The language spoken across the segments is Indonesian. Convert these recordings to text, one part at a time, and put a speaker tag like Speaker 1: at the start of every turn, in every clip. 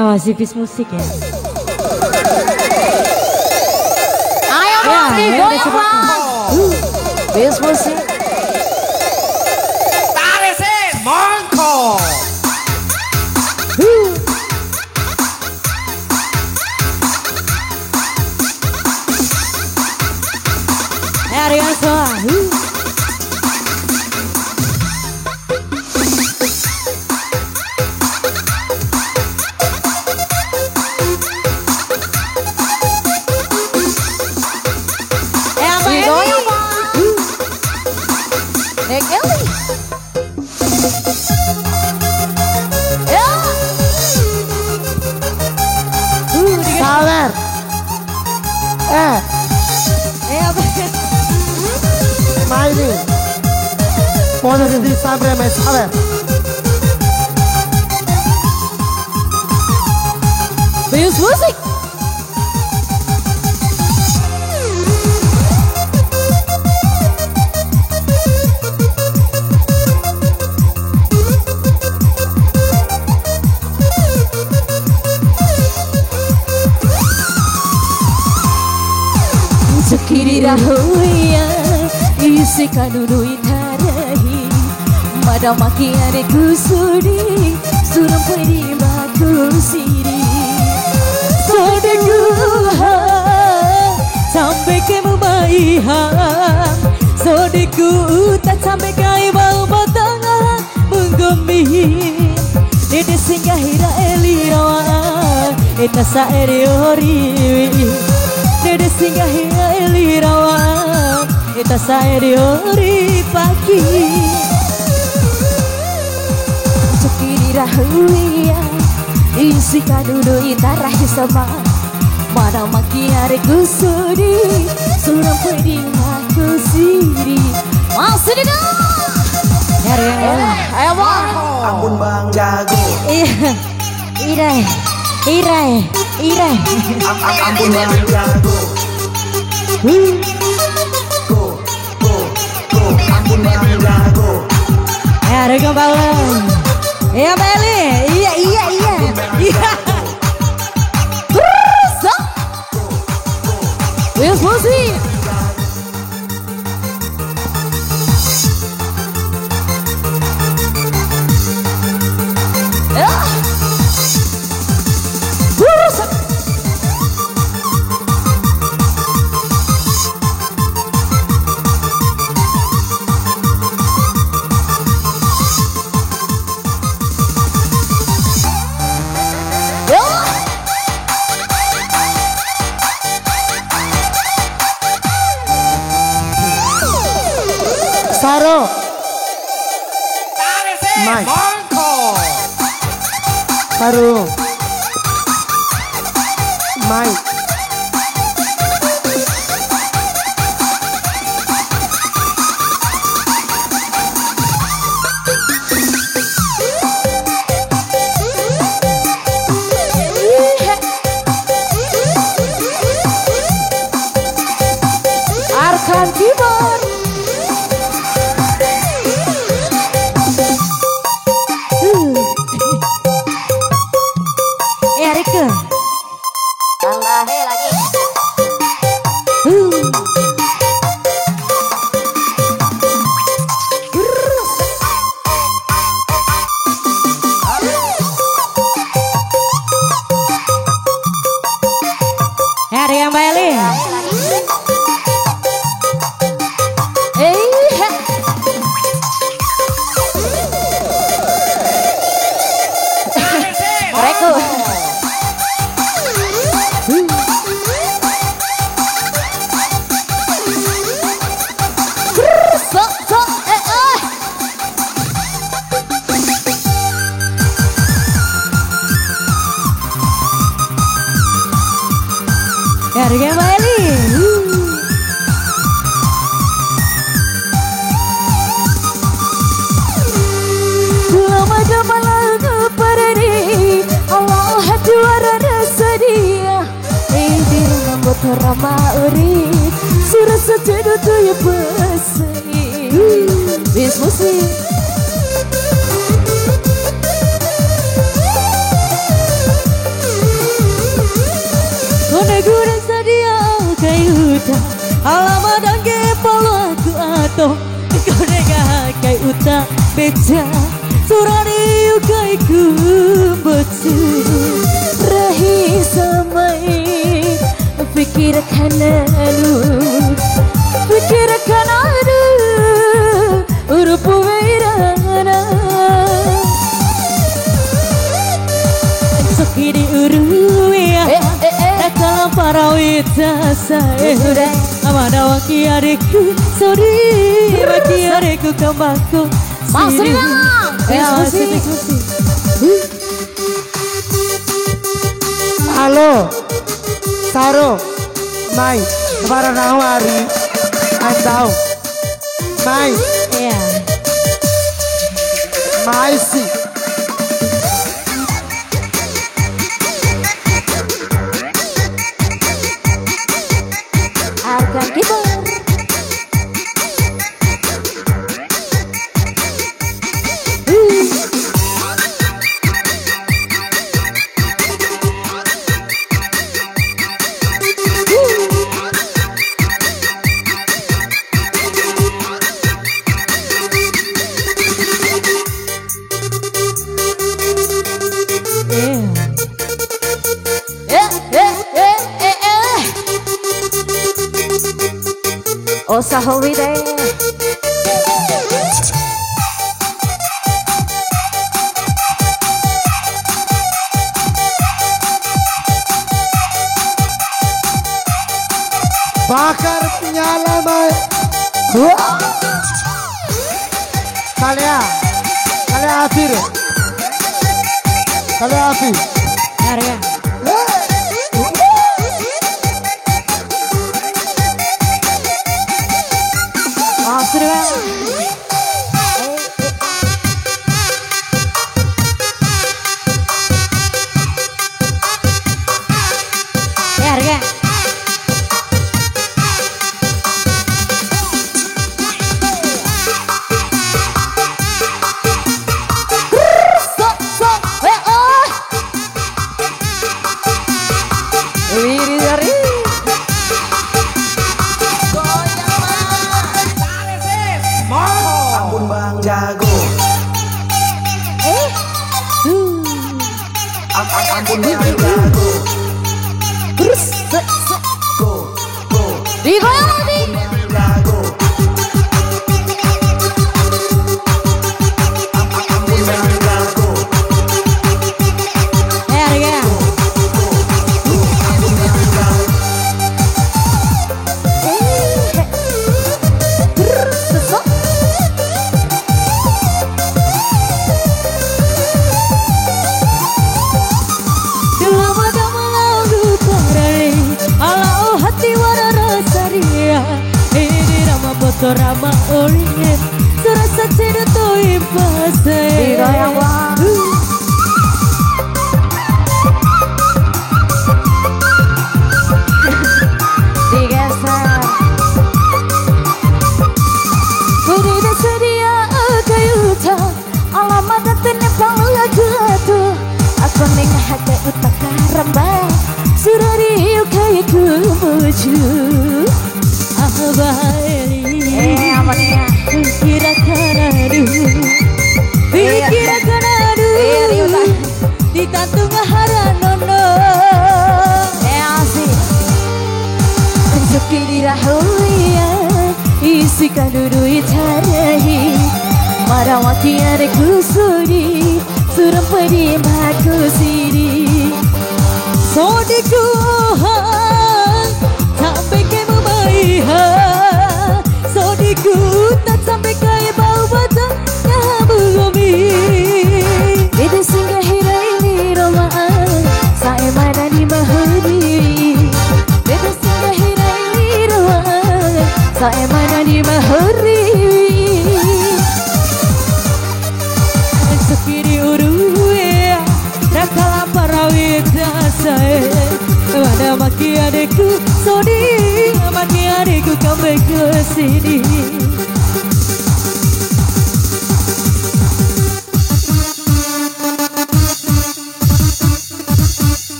Speaker 1: Iya masih bis musik ya.
Speaker 2: Ayo Bang, goyang Bang.
Speaker 1: Bis musik.
Speaker 3: Tarik sih, mongko.
Speaker 1: Hari semua.
Speaker 2: Goyang Bang. Kelly. Ya.
Speaker 1: Saler.
Speaker 2: Apa?
Speaker 4: Maini. Posisi di sabre mes saler.
Speaker 2: Bis musik. Sekiri rahuya isi kanunu itarahi madam maki are kusudi suram pedi baku siri sodeku sampai ke mumaiha sodeku tak sampai kai bau batanga menggemi dede singgahira elirawa eta saeriori dede singgahira elirawa eta saeriori pagi cekiri rahuya isi kadudu itarahi sama mana maki are kusudi suram pedi aku siri masih di dalam ayo Bang.
Speaker 4: Ampun Bang jago.
Speaker 1: Iya. Irai.
Speaker 4: Ampun Bang jago. Go. Ampun Bang jago.
Speaker 1: Ada kembali. Iya Meli. Iya.
Speaker 2: Terus Wheels musik.
Speaker 4: Saro.
Speaker 3: Tarik sih,
Speaker 4: Mike.
Speaker 3: mongko.
Speaker 4: Saro. Mai.
Speaker 2: Arkan keyboard.
Speaker 1: Erika.
Speaker 2: Tambah lagi.
Speaker 1: Ada yang Meli.
Speaker 3: Tarik sih,
Speaker 2: Reku.
Speaker 1: Ada yang Meli.
Speaker 2: Lama jamalah keparani Allah juara sedia Ini rambut rama uri Surah sejedu tu ya peseni Bis musik
Speaker 1: guna sadia kayu uta alama dan ke polo aku ato guna kai uta beca surani kai ku bocu
Speaker 2: rahi samai pikir kanalu pikir kanalu urupu wirana
Speaker 1: sokiri uruya nakala parawita saya amada waki areku sorry waki areku kambako
Speaker 2: Mas Rina
Speaker 4: Halo, Saro, Mai, para nawari, andau, Mai,
Speaker 1: ya
Speaker 4: Mai si,
Speaker 2: harga kibar Oh sahawi deh
Speaker 4: bakar nyala Mai, kalian afir, kalian afir.
Speaker 1: harga Mas Rina harga
Speaker 2: Wiri dari
Speaker 3: Ampun Bang Jago. Ampun Bang Jago.
Speaker 2: terus
Speaker 3: Go, go,
Speaker 2: digoyang lagi
Speaker 3: Jago. Ampun Bang Jago.
Speaker 1: harga Rama oleh serasa tidak tahu impase
Speaker 2: digoyang wah digeser Budi sedia kayu ta alamat tenepang lagu tu aku nengah hati utak karamba surari kayu ku muju apa nih ya?
Speaker 1: Pikirakan aduh di tantung haranono
Speaker 2: asik rezeki dirahuya isikan dulu itarahi marawati ada kusuri suram pedi maku siri
Speaker 1: sodiku sampai ke mubaiha sodiku tak sampai ke bau batang bumi
Speaker 2: itu singgah hirai romaan saya mana di mahuri itu singgah hirai romaan saya mana di mahuri
Speaker 1: sekiri uruya nakala parawita saya mana maki adekku sodi maki adekku kembali ke sini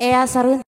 Speaker 2: Ea Sarun